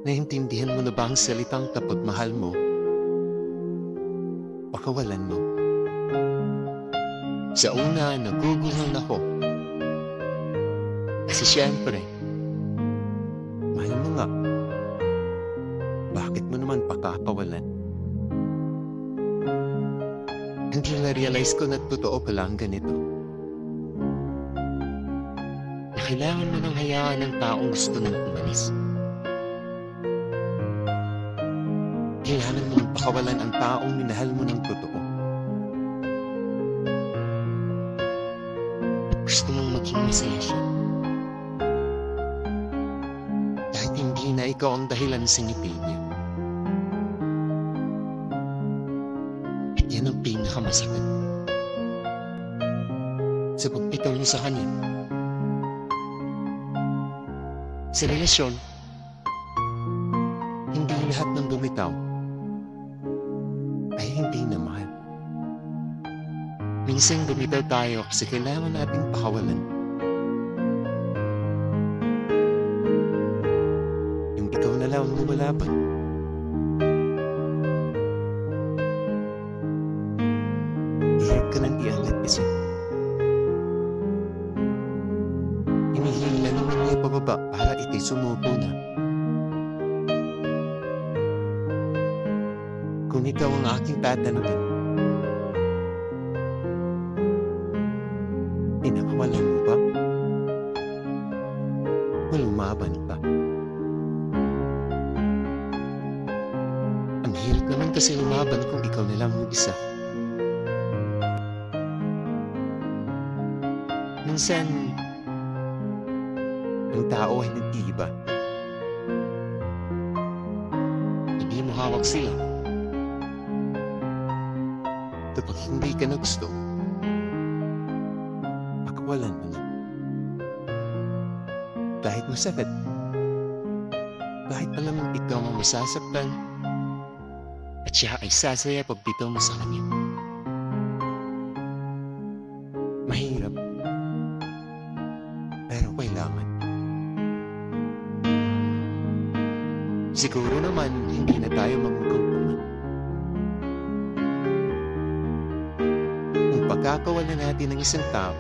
Naintindihan mo na ba ang salitang tapat mahal mo? Pakawalan mo. Sa una, naguguluhan ako. Kasi siyempre, mahal mo nga. Bakit mo naman pakakawalan? Until na-realize ko na totoo pala ang ganito. Na kailangan mo nang hayaan ng taong gusto nang umalis. Kailangan mo nang pakawalan ang taong minahal mo ng totoo. Gusto mong maging masaya siya. Kahit hindi na ikaw ang dahilan sa ngipin niya. Yan ang pinakamasakit. Sa pagbitaw mo sa kanya. Sa relasyon, hindi lahat ng bumitaw ay hindi na mahal. Minsan bumitaw tayo kasi kailangan nating pakawalan. Yung ikaw na lang ang lumalaban. Hirap ka nang iangat kasi. Hinihila naman niya pababa para ikay sumuko na. Kung ikaw ang aking tatanungin, pinakawalan mo ba? O lumaban pa? Ang hirap naman kasi lumaban kung ikaw na lang ang isa. Minsan, ang tao ay nag-iiba. Hindi mo hawak sila. Kapag hindi ka na gusto, pakawalan mo na. Kahit masakit, kahit alam mong ikaw ang masasaktan, at siya ay sasaya pag bitaw mo sa kanya. Mahirap, pero kailangan. Siguro naman, hindi na tayo magmukhang. Kung pagkakawalan natin ng isang tao,